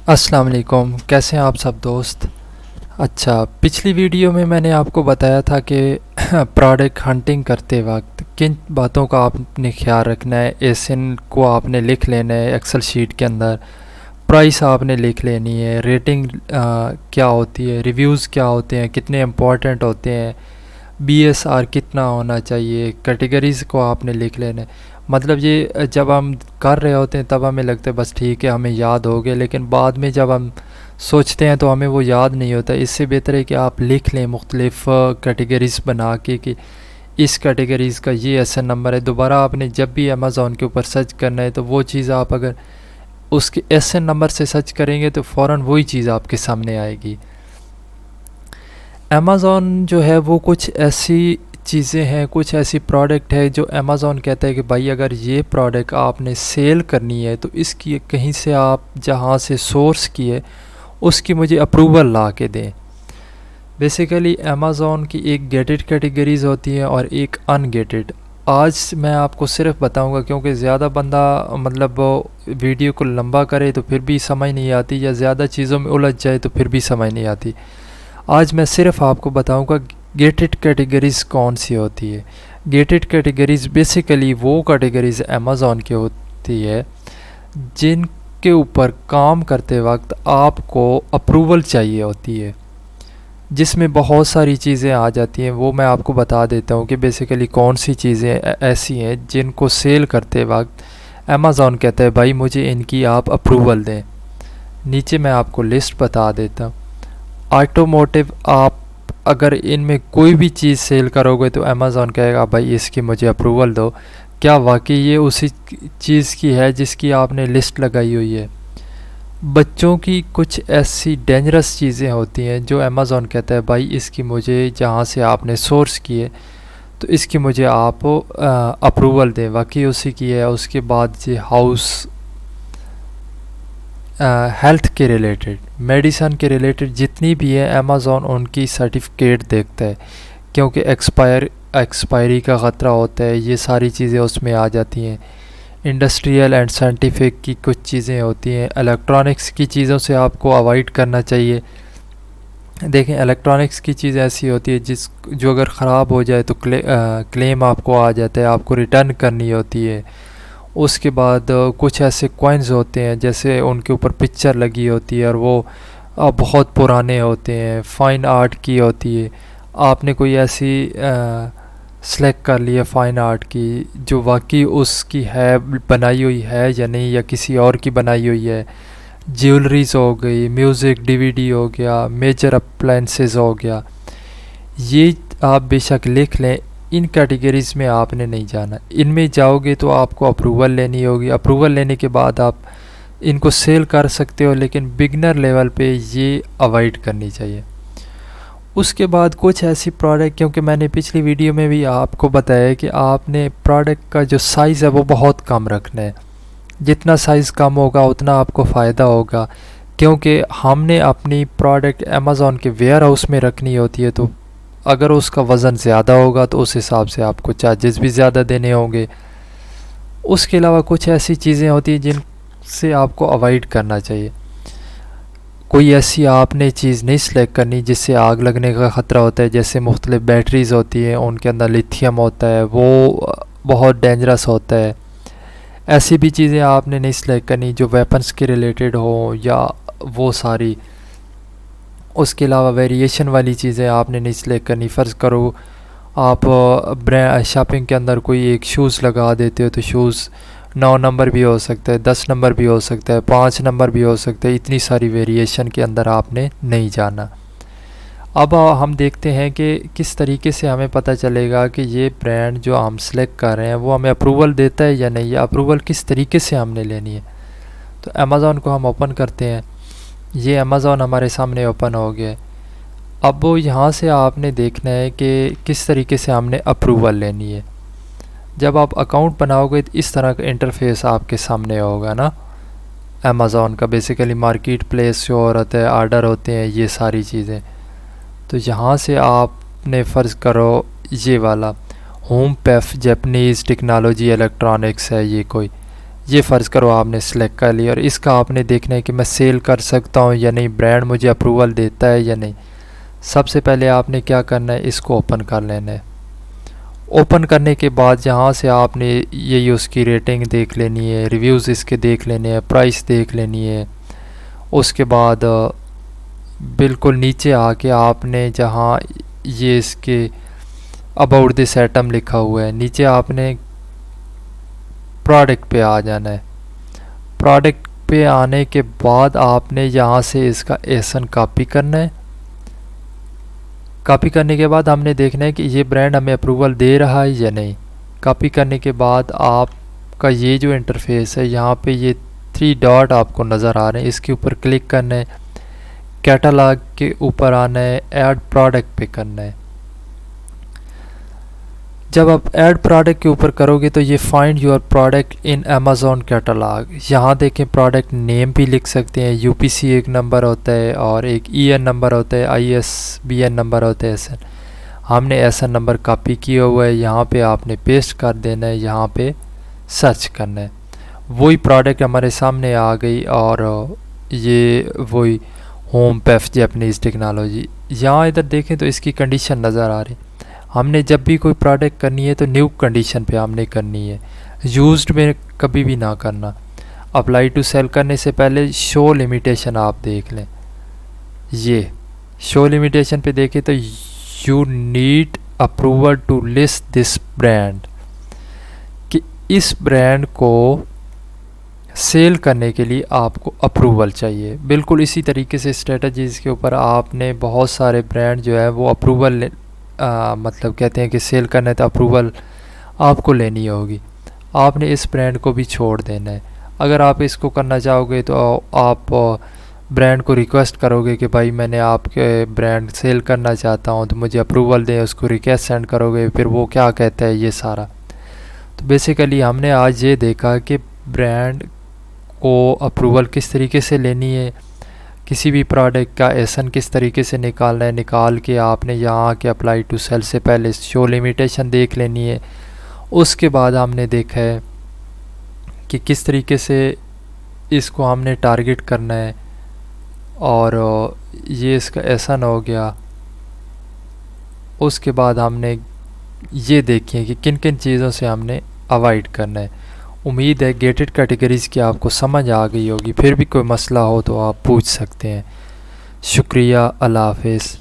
अस्सलाम वालेकुम, कैसे हैं आप सब दोस्त। अच्छा, पिछली वीडियो में मैंने आपको बताया था कि प्रोडक्ट हंटिंग करते वक्त किन बातों का आपने ख्याल रखना है। एसिन को आपने लिख लेना है एक्सेल शीट के अंदर, प्राइस आपने लिख लेनी है, रेटिंग क्या होती है, रिव्यूज़ क्या होते हैं, कितने इम्पोर्टेंट होते हैं, बीएसआर कितना होना चाहिए, कैटेगरीज़ को आपने लिख लेना है। मतलब ये जब हम कर रहे होते हैं तब हमें लगता है बस ठीक है हमें याद हो गया, लेकिन बाद में जब हम सोचते हैं तो हमें वो याद नहीं होता। इससे बेहतर है कि आप लिख लें मुख्तलिफ़ कैटेगरीज़ बना के कि इस कैटेगरीज़ का ये एसएन नंबर है। दोबारा आपने जब भी अमेज़ॉन के ऊपर सर्च करना है तो वो चीज़ आप अगर उसके एसएन नंबर से सर्च करेंगे तो फ़ौरन वही चीज़ आपके सामने आएगी। अमेज़ॉन जो है वो कुछ ऐसी चीज़ें हैं, कुछ ऐसी प्रोडक्ट है जो अमेज़ॉन कहता है कि भाई अगर ये प्रोडक्ट आपने सेल करनी है तो इसकी कहीं से आप जहाँ से सोर्स किए उसकी मुझे अप्रूवल ला के दें। बेसिकली अमेज़ॉन की एक गेटेड कैटेगरीज़ होती है और एक अनगेटेड। आज मैं आपको सिर्फ बताऊंगा क्योंकि ज़्यादा बंदा मतलब वीडियो को लंबा करे तो फिर भी समझ नहीं आती, या ज़्यादा चीज़ों में उलझ जाए तो फिर भी समझ नहीं आती। आज मैं सिर्फ आपको बताऊंगा गेटेड कैटेगरीज़ कौन सी होती है। गेटेड कैटेगरीज़ बेसिकली वो कैटेगरीज़ अमेज़ॉन की होती है जिनके ऊपर काम करते वक्त आपको अप्रूवल चाहिए होती है, जिसमें बहुत सारी चीज़ें आ जाती हैं। वो मैं आपको बता देता हूँ कि बेसिकली कौन सी चीज़ें ऐसी हैं जिनको सेल करते वक्त अमेज़ॉन कहता है भाई मुझे इनकी आप अप्रूवल दें। नीचे मैं आपको लिस्ट बता देता हूँ। ऑटोमोटिव, आप अगर इनमें कोई भी चीज़ सेल करोगे तो अमेज़ॉन कहेगा भाई इसकी मुझे अप्रूवल दो। क्या वाकई ये उसी चीज़ की है जिसकी आपने लिस्ट लगाई हुई है। बच्चों की कुछ ऐसी डेंजरस चीज़ें होती हैं जो अमेज़ॉन कहता है भाई इसकी मुझे जहाँ से आपने सोर्स किए तो इसकी मुझे आप अप्रूवल दें, वाकई उसी की है। उसके बाद ये हाउस, हेल्थ के रिलेटेड, मेडिसन के रिलेटेड जितनी भी है अमेज़ॉन उनकी सर्टिफिकेट देखता है, क्योंकि एक्सपायरी का ख़तरा होता है। ये सारी चीज़ें उसमें आ जाती हैं। इंडस्ट्रियल एंड साइंटिफिक की कुछ चीज़ें होती हैं। इलेक्ट्रॉनिक्स की चीज़ों से आपको अवॉइड करना चाहिए। देखें, इलेक्ट्रॉनिक्स की चीज़ ऐसी होती है जो अगर ख़राब हो जाए तो क्लेम आपको आ जाता है, आपको रिटर्न करनी होती है। उसके बाद कुछ ऐसे कॉइन्स होते हैं जैसे उनके ऊपर पिक्चर लगी होती है और वो बहुत पुराने होते हैं, फ़ाइन आर्ट की होती है। आपने कोई ऐसी सेलेक्ट कर लिया फ़ाइन आर्ट की जो वाकई उसकी है, बनाई हुई है या नहीं, या किसी और की बनाई हुई है। ज्वेलरीज हो गई, म्यूज़िक, डीवीडी हो गया, मेजर अप्लायंसेस हो गया, ये आप बेशक लिख लें। इन कैटेगरीज़ में आपने नहीं जाना। इनमें जाओगे तो आपको अप्रूवल लेनी होगी। अप्रूवल लेने के बाद आप इनको सेल कर सकते हो, लेकिन बिगनर लेवल पे ये अवॉइड करनी चाहिए। उसके बाद कुछ ऐसी प्रोडक्ट, क्योंकि मैंने पिछली वीडियो में भी आपको बताया कि आपने प्रोडक्ट का जो साइज़ है वो बहुत कम रखना है। जितना साइज़ कम होगा उतना आपको फ़ायदा होगा, क्योंकि हमने अपनी प्रोडक्ट अमेज़ॉन के वेयर हाउस में रखनी होती है। तो अगर उसका वज़न ज़्यादा होगा तो उस हिसाब से आपको चार्जेस भी ज़्यादा देने होंगे। उसके अलावा कुछ ऐसी चीज़ें होती हैं जिनसे आपको अवॉइड करना चाहिए। कोई ऐसी आपने चीज़ नहीं सेलेक्ट करनी जिससे आग लगने का ख़तरा होता है। जैसे मुख्तलिफ़ बैटरीज़ होती हैं, उनके अंदर लिथियम होता है, वो बहुत डेंजरस होता है। ऐसी भी चीज़ें आपने नहीं सेलेक्ट करनी जो वेपन्स के रिलेटेड हो या वो सारी। उसके अलावा वेरिएशन वाली चीज़ें आपने नहीं सेलेक्ट करनी। फ़र्ज़ करो आप ब्रांड शॉपिंग के अंदर कोई एक शूज़ लगा देते हो तो शूज़ 9 नंबर भी हो सकता है, 10 नंबर भी हो सकता है, 5 नंबर भी हो सकता है। इतनी सारी वेरिएशन के अंदर आपने नहीं जाना। अब हम देखते हैं कि किस तरीके से हमें पता चलेगा कि ये ब्रांड जो हम सेलेक्ट कर रहे हैं वो हमें अप्रूवल देता है या नहीं, या अप्रूवल किस तरीके से हमने लेनी है। तो अमेज़ॉन को हम ओपन करते हैं। ये अमेज़ॉन हमारे सामने ओपन हो गया। अब वो यहाँ से आपने देखना है कि किस तरीके से हमने अप्रूवल लेनी है। जब आप अकाउंट बनाओगे तो इस तरह का इंटरफेस आपके सामने होगा ना अमेज़ॉन का। बेसिकली मार्केट प्लेस जो होता है, आर्डर होते हैं, ये सारी चीज़ें। तो यहाँ से आपने फ़र्ज़ करो ये वाला होम पेफ जापानीज़ टेक्नोलॉजी इलेक्ट्रॉनिक्स है, ये कोई ये फ़र्ज़ करो आपने सिलेक्ट कर लिया और इसका आपने देखना है कि मैं सेल कर सकता हूँ या नहीं, ब्रांड मुझे अप्रूवल देता है या नहीं। सबसे पहले आपने क्या करना है, इसको ओपन कर लेना है। ओपन करने के बाद यहाँ से आपने ये उसकी रेटिंग देख लेनी है, रिव्यूज़ इसके देख लेने हैं, प्राइस देख लेनी है। उसके बाद बिल्कुल नीचे आके आपने जहाँ ये इसके अबाउट दिस आइटम लिखा हुआ है, नीचे आपने प्रोडक्ट पे आ जाना है। प्रोडक्ट पे आने के बाद आपने यहाँ से इसका एसन कॉपी करना है। कॉपी करने के बाद हमने देखना है कि ये ब्रांड हमें अप्रूवल दे रहा है या नहीं। कॉपी करने के बाद आपका ये जो इंटरफेस है, यहाँ पे ये 3 डॉट आपको नज़र आ रहे हैं, इसके ऊपर क्लिक करना है। कैटलॉग के ऊपर आना है, ऐड प्रोडक्ट पे करना है। जब आप ऐड प्रोडक्ट के ऊपर करोगे तो ये find your product in Amazon catalogue, यहाँ देखें प्रोडक्ट नेम भी लिख सकते हैं, यूपीसी एक नंबर होता है और एक ईएन नंबर होता है, आईएसबीएन नंबर होता है। एसएन हमने एसएन नंबर कॉपी किया हुआ है, यहाँ पे आपने पेस्ट कर देना है, यहाँ पे सर्च करना है। वही प्रोडक्ट हमारे सामने आ गई और ये वही होम पेफ जैपनीज़ टेक्नोलॉजी। यहाँ इधर देखें तो इसकी कंडीशन नज़र आ रही। हमने जब भी कोई प्रोडक्ट करनी है तो न्यू कंडीशन पे हमने करनी है, यूज्ड में कभी भी ना करना। अप्लाई टू सेल करने से पहले शो लिमिटेशन आप देख लें। ये शो लिमिटेशन पे देखें तो you need approval to list this brand, कि इस ब्रांड को सेल करने के लिए आपको अप्रूवल चाहिए। बिल्कुल इसी तरीके से स्ट्रेटजीज़ के ऊपर आपने बहुत सारे ब्रांड जो है वो अप्रूवल मतलब कहते हैं कि सेल करना है तो अप्रूवल आपको लेनी होगी। आपने इस ब्रांड को भी छोड़ देना है। अगर आप इसको करना चाहोगे तो आप ब्रांड को रिक्वेस्ट करोगे कि भाई मैंने आपके ब्रांड सेल करना चाहता हूँ तो मुझे अप्रूवल दें, उसको रिक्वेस्ट सेंड करोगे, फिर वो क्या कहता है ये सारा। तो बेसिकली हमने आज ये देखा कि ब्रांड को अप्रूवल किस तरीके से लेनी है, किसी भी प्रोडक्ट का एसन किस तरीके से निकालना है, निकाल के आपने यहाँ के अप्लाई टू सेल से पहले शो लिमिटेशन देख लेनी है। उसके बाद हमने देखा है कि किस तरीके से इसको हमने टारगेट करना है और ये इसका एसन हो गया। उसके बाद हमने ये देखिए कि किन किन चीज़ों से हमने अवॉइड करना है। उम्मीद है गेटेड कैटेगरीज़ की आपको समझ आ गई होगी। फिर भी कोई मसला हो तो आप पूछ सकते हैं। शुक्रिया, अल्लाह हाफ़िज़।